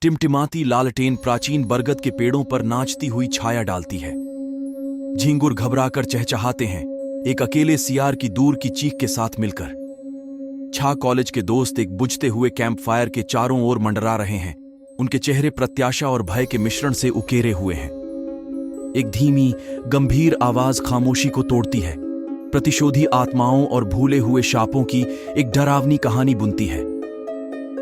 टिमटिमाती लालटेन प्राचीन बरगद के पेड़ों पर नाचती हुई छाया डालती है। झींगुर घबराकर चहचहाते हैं, एक अकेले सियार की दूर की चीख के साथ मिलकर। छा कॉलेज के दोस्त एक बुझते हुए कैंप फायर के चारों ओर मंडरा रहे हैं। उनके चेहरे प्रत्याशा और भय के मिश्रण से उकेरे हुए हैं। एक धीमी, गंभीर आवाज खामोशी को तोड़ती है। प्रतिशोधी आत्माओं और भूले हुए शापों की एक डरावनी कहानी बुनती है।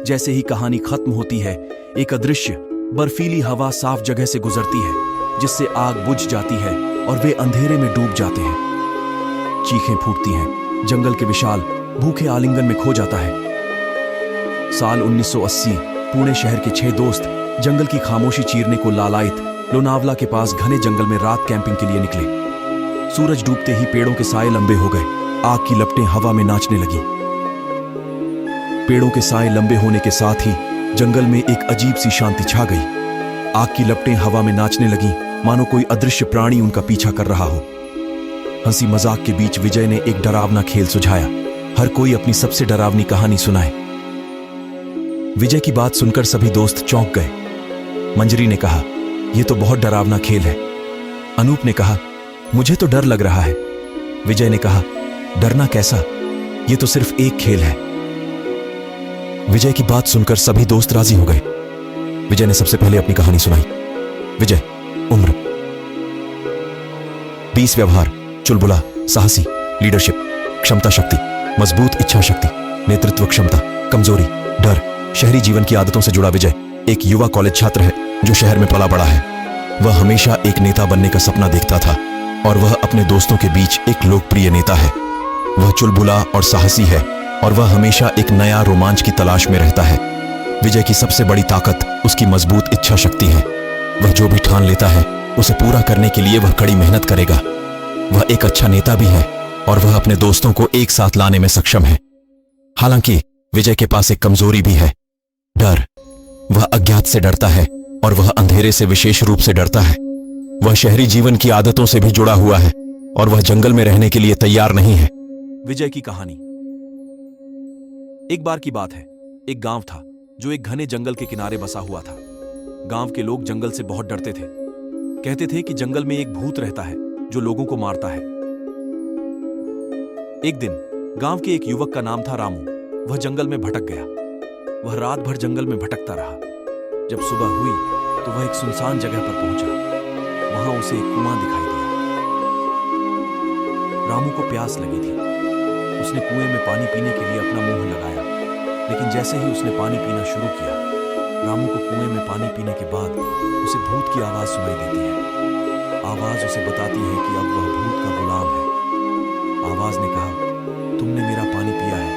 जैसे ही कहानी खत्म होती है, एक अदृश्य बर्फीली हवा साफ जगह से गुजरती है, जिससे आग बुझ जाती है और वे अंधेरे में डूब जाते हैं। चीखें फूटती हैं, जंगल के विशाल भूखे आलिंगन में खो जाता है। साल 1980, पुणे शहर के 6 दोस्त जंगल की खामोशी चीरने को लालायित लोनावला के पास घने जंगल में रात कैंपिंग के लिए निकले। सूरज डूबते ही पेड़ों के साए लंबे हो गए, आग की लपटें हवा में नाचने लगी। पेड़ों के साए लंबे होने के साथ ही जंगल में एक अजीब सी शांति छा गई। आग की लपटें हवा में नाचने लगी, मानो कोई अदृश्य प्राणी उनका पीछा कर रहा हो। हंसी मजाक के बीच विजय ने एक डरावना खेल सुझाया, हर कोई अपनी सबसे डरावनी कहानी सुनाए। विजय की बात सुनकर सभी दोस्त चौंक गए। मंजरी ने कहा, यह तो बहुत डरावना खेल है। अनूप ने कहा, मुझे तो डर लग रहा है। विजय ने कहा, डरना कैसा, यह तो सिर्फ एक खेल है। विजय की बात सुनकर सभी दोस्त राजी हो गए। विजय ने सबसे पहले अपनी कहानी सुनाई। विजय, उम्र 20, व्यवहार चुलबुला, साहसी, लीडरशिप, क्षमता शक्ति, मजबूत इच्छा शक्ति, नेतृत्व क्षमता, कमजोरी, डर, शहरी जीवन की आदतों से जुड़ा विजय एक युवा कॉलेज छात्र है जो शहर में पला बड़ा है। वह हमेशा एक नेता बनने का सपना देखता था और वह अपने दोस्तों के बीच एक लोकप्रिय नेता है। वह चुलबुला और साहसी है और वह हमेशा एक नया रोमांच की तलाश में रहता है। विजय की सबसे बड़ी ताकत उसकी मजबूत इच्छा शक्ति है। वह जो भी ठान लेता है उसे पूरा करने के लिए वह कड़ी मेहनत करेगा। वह एक अच्छा नेता भी है और वह अपने दोस्तों को एक साथ लाने में सक्षम है। हालांकि विजय के पास एक कमजोरी भी है, डर। वह अज्ञात से डरता है और वह अंधेरे से विशेष रूप से डरता है। वह शहरी जीवन की आदतों से भी जुड़ा हुआ है और वह जंगल में रहने के लिए तैयार नहीं है। विजय की कहानी। एक बार की बात है, एक गांव था जो एक घने जंगल के किनारे बसा हुआ था। गांव के लोग जंगल से बहुत डरते थे। कहते थे कि जंगल में एक भूत रहता है जो लोगों को मारता है। एक दिन गांव के एक युवक का नाम था रामू। वह जंगल में भटक गया। वह रात भर जंगल में भटकता रहा। जब सुबह हुई तो वह एक सुनसान जगह पर पहुंचा। वहां उसे एक कुआं दिखाई दिया। रामू को प्यास लगी थी। उसने कुएं में पानी पीने के लिए अपना मुंह लगाया, लेकिन जैसे ही उसने पानी पीना शुरू किया, रामू को कुएं में पानी पीने के बाद उसे भूत की आवाज सुनाई देती है। आवाज उसे बताती है कि अब वह भूत का गुलाम है। आवाज ने कहा, तुमने मेरा पानी पिया है,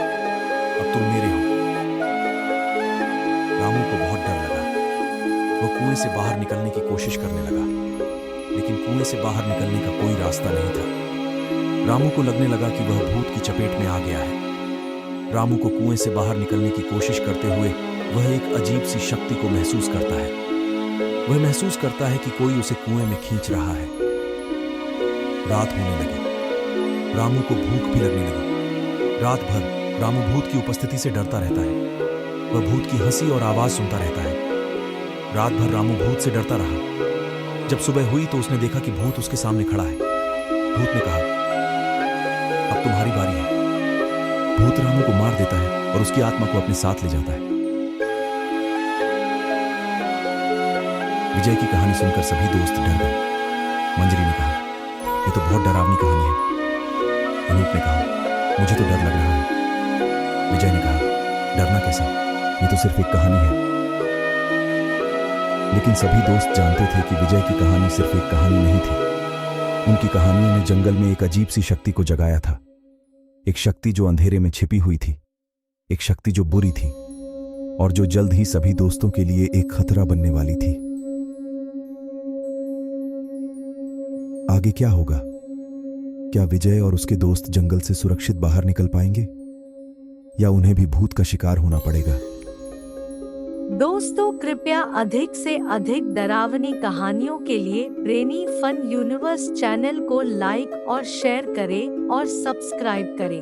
अब तुम मेरे हो। रामू को बहुत डर लगा। वह कुएं से बाहर निकलने की कोशिश करने लगा, लेकिन कुएं से बाहर निकलने का कोई रास्ता नहीं था। रामू को लगने लगा कि वह भूत की चपेट में आ गया है। रामू को कुएं से बाहर निकलने की कोशिश करते हुए वह एक अजीब सी शक्ति को महसूस करता है। वह महसूस करता है कि कोई उसे कुएं में खींच रहा है। रात होने लगी। रामू को भूख भी लगने लगी। रात भर रामू भूत की उपस्थिति से डरता रहता है। वह भूत की हंसी और आवाज सुनता रहता है। रात भर रामू भूत से डरता रहा। जब सुबह हुई तो उसने देखा कि भूत उसके सामने खड़ा है। भूत ने कहा, अब तुम्हारी बारी है। भूत रामू को मार देता है और उसकी आत्मा को अपने साथ ले जाता है। विजय की कहानी सुनकर सभी दोस्त डर गए। मंजरी ने कहा, यह तो बहुत डरावनी कहानी है। अनूप ने कहा, मुझे तो डर लग रहा है। विजय ने कहा, डरना कैसा, यह तो सिर्फ एक कहानी है। लेकिन सभी दोस्त जानते थे कि विजय की कहानी सिर्फ एक कहानी नहीं थी। उनकी कहानियों ने जंगल में एक अजीब सी शक्ति को जगाया था। एक शक्ति जो अंधेरे में छिपी हुई थी, एक शक्ति जो बुरी थी और जो जल्द ही सभी दोस्तों के लिए एक खतरा बनने वाली थी। आगे क्या होगा? क्या विजय और उसके दोस्त जंगल से सुरक्षित बाहर निकल पाएंगे या उन्हें भी भूत का शिकार होना पड़ेगा? दोस्तों, कृपया अधिक से अधिक डरावनी कहानियों के लिए ब्रेनी फन यूनिवर्स चैनल को लाइक और शेयर करें और सब्सक्राइब करें।